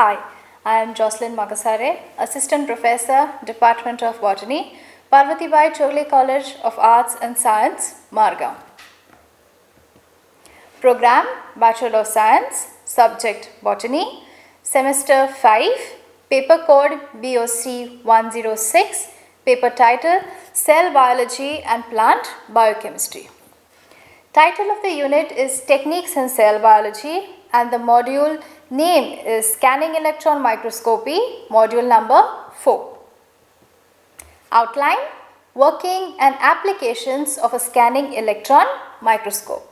Hi, I am Jocelyn Makasare, Assistant Professor, Department of Botany, Parvatibai Chogle College of Arts and Science, Margam. Program Bachelor of Science, Subject Botany, Semester 5, Paper Code BOC 106, Paper Title Cell Biology and Plant Biochemistry. Title of the unit is Techniques in Cell Biology and the module name is Scanning Electron Microscopy, module number 4. Outline: Working and applications of a scanning electron microscope.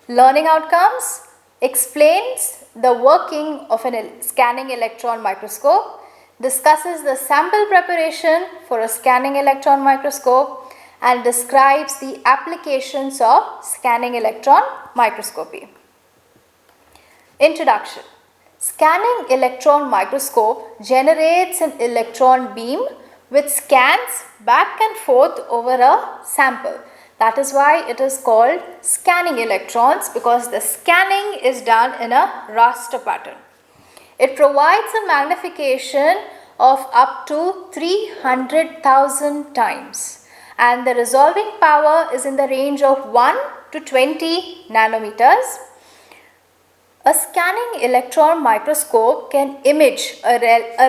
Learning outcomes: explains the working of a scanning electron microscope, discusses the sample preparation for a scanning electron microscope, and describes the applications of scanning electron microscopy. Introduction. Scanning electron microscope generates an electron beam which scans back and forth over a sample. That is why it is called scanning electrons, because the scanning is done in a raster pattern. It provides a magnification of up to 300,000 times. And the resolving power is in the range of 1 to 20 nanometers. A scanning electron microscope can image a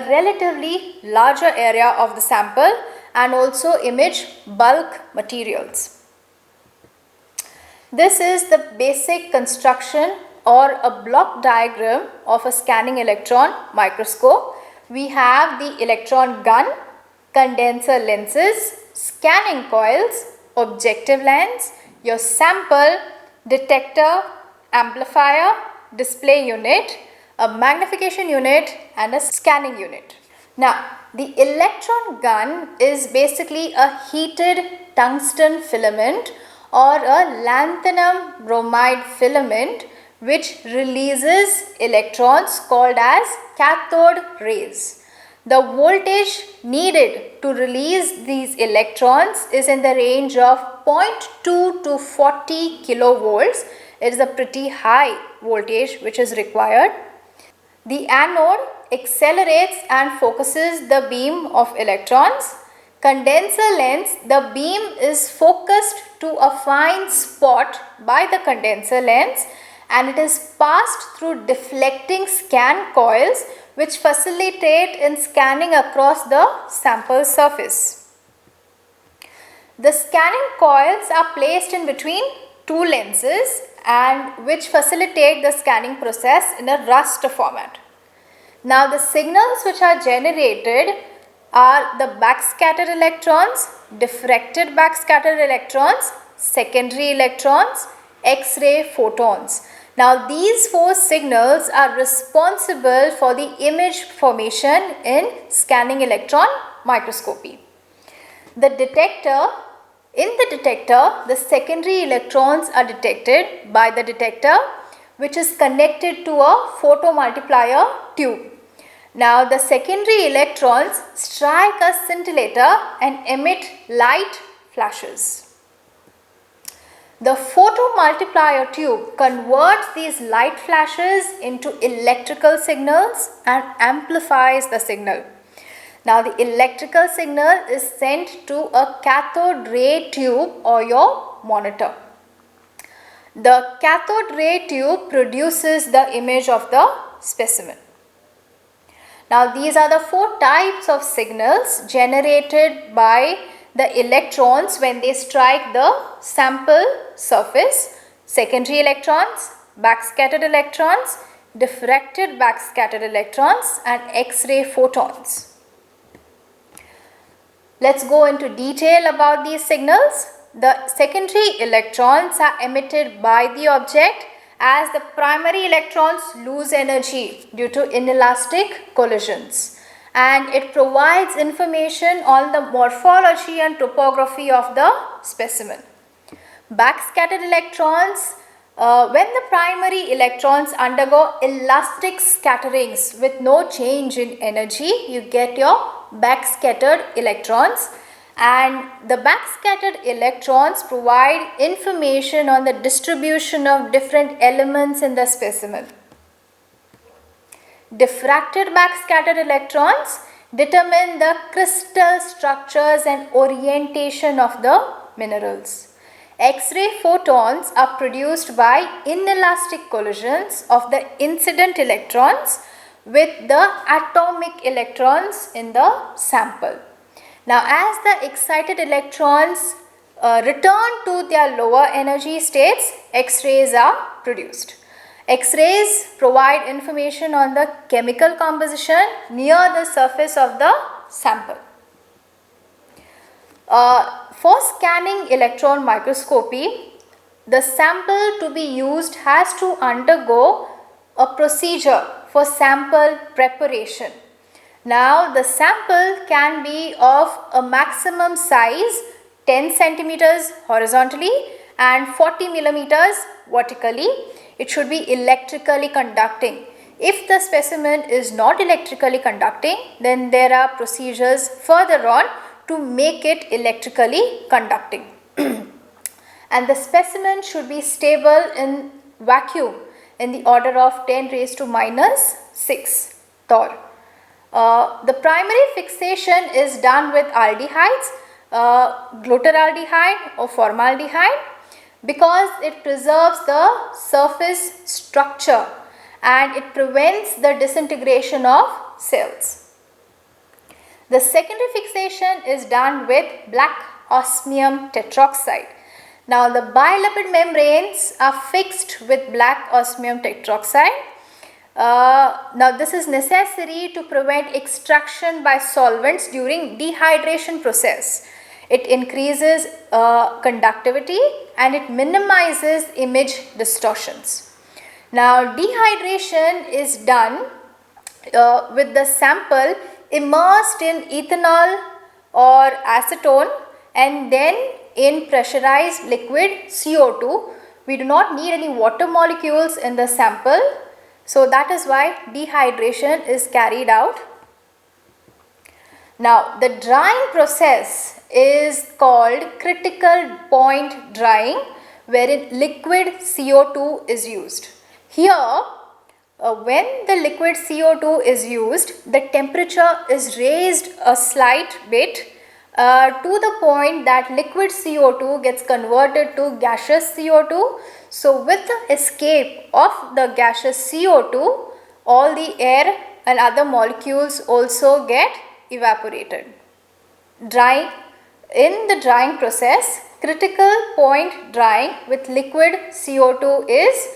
relatively larger area of the sample and also image bulk materials. This is the basic construction or a block diagram of a scanning electron microscope. We have the electron gun, condenser lenses, scanning coils, objective lens, your sample, detector, amplifier, display unit, a magnification unit and a scanning unit. Now, the electron gun is basically a heated tungsten filament or a lanthanum bromide filament which releases electrons called as cathode rays. The voltage needed to release these electrons is in the range of 0.2 to 40 kilovolts. It is a pretty high voltage which is required. The anode accelerates and focuses the beam of electrons. Condenser lens, the beam is focused to a fine spot by the condenser lens and it is passed through deflecting scan coils which facilitate in scanning across the sample surface. The scanning coils are placed in between two lenses and which facilitate the scanning process in a raster format. Now the signals which are generated are the backscattered electrons, diffracted backscattered electrons, secondary electrons, X-ray photons. Now these four signals are responsible for the image formation in scanning electron microscopy. In the detector, the secondary electrons are detected by the detector which is connected to a photomultiplier tube. Now the secondary electrons strike a scintillator and emit light flashes. The photomultiplier tube converts these light flashes into electrical signals and amplifies the signal. Now the electrical signal is sent to a cathode ray tube or your monitor. The cathode ray tube produces the image of the specimen. Now these are the four types of signals generated by the electrons when they strike the sample surface: secondary electrons, backscattered electrons, diffracted backscattered electrons and X-ray photons. Let's go into detail about these signals. The secondary electrons are emitted by the object as the primary electrons lose energy due to inelastic collisions. And it provides information on the morphology and topography of the specimen. Backscattered electrons, when the primary electrons undergo elastic scatterings with no change in energy, you get your backscattered electrons. And the backscattered electrons provide information on the distribution of different elements in the specimen. Diffracted backscattered electrons determine the crystal structures and orientation of the minerals. X-ray photons are produced by inelastic collisions of the incident electrons with the atomic electrons in the sample. Now, as the excited electrons return to their lower energy states, X-rays are produced. X-rays provide information on the chemical composition near the surface of the sample. For scanning electron microscopy, the sample to be used has to undergo a procedure for sample preparation. Now, the sample can be of a maximum size 10 centimeters horizontally and 40 millimeters vertically. It should be electrically conducting. If the specimen is not electrically conducting, then there are procedures further on to make it electrically conducting. And the specimen should be stable in vacuum in the order of 10 raised to minus 6 torr. The primary fixation is done with aldehydes, glutaraldehyde or formaldehyde, because it preserves the surface structure and it prevents the disintegration of cells. The secondary fixation is done with black osmium tetroxide. Now, the bilipid membranes are fixed with black osmium tetroxide. Now, this is necessary to prevent extraction by solvents during dehydration process. It increases conductivity and it minimizes image distortions. Now, dehydration is done with the sample immersed in ethanol or acetone and then in pressurized liquid CO2. We do not need any water molecules in the sample. So, that is why dehydration is carried out. Now, the drying process is called critical point drying, wherein liquid CO2 is used. Here, when the liquid CO2 is used, the temperature is raised a slight bit to the point that liquid CO2 gets converted to gaseous CO2. So, with the escape of the gaseous CO2, all the air and other molecules also get evaporated. Drying. In the drying process, critical point drying with liquid CO2 is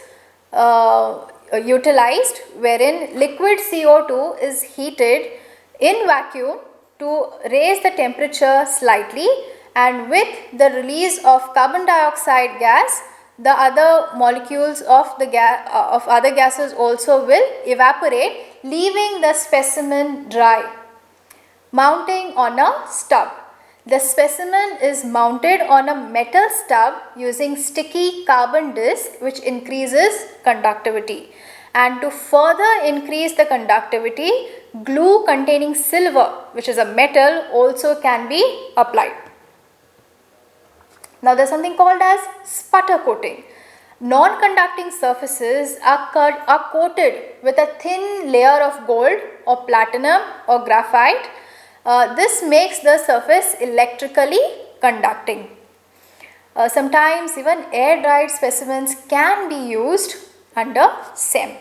utilized, wherein liquid CO2 is heated in vacuum to raise the temperature slightly, and with the release of carbon dioxide gas, the other molecules of the of other gases also will evaporate, leaving the specimen dry. Mounting on a stub. The specimen is mounted on a metal stub using sticky carbon disc, which increases conductivity. And to further increase the conductivity, glue containing silver, which is a metal, also can be applied. Now, there is something called as sputter coating. Non-conducting surfaces are coated with a thin layer of gold or platinum or graphite. This makes the surface electrically conducting. Sometimes even air dried specimens can be used under SEM.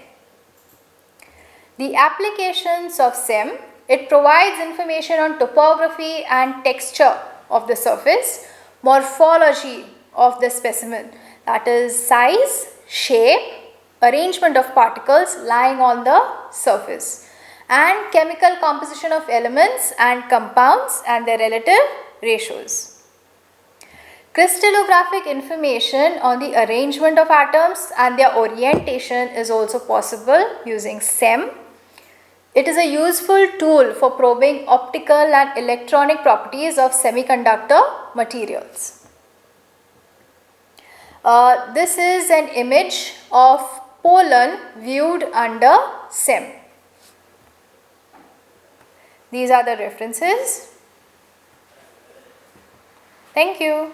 The applications of SEM, it provides information on topography and texture of the surface, morphology of the specimen, that is size, shape, arrangement of particles lying on the surface, and chemical composition of elements and compounds and their relative ratios. Crystallographic information on the arrangement of atoms and their orientation is also possible using SEM. It is a useful tool for probing optical and electronic properties of semiconductor materials. This is an image of pollen viewed under SEM. These are the references. Thank you.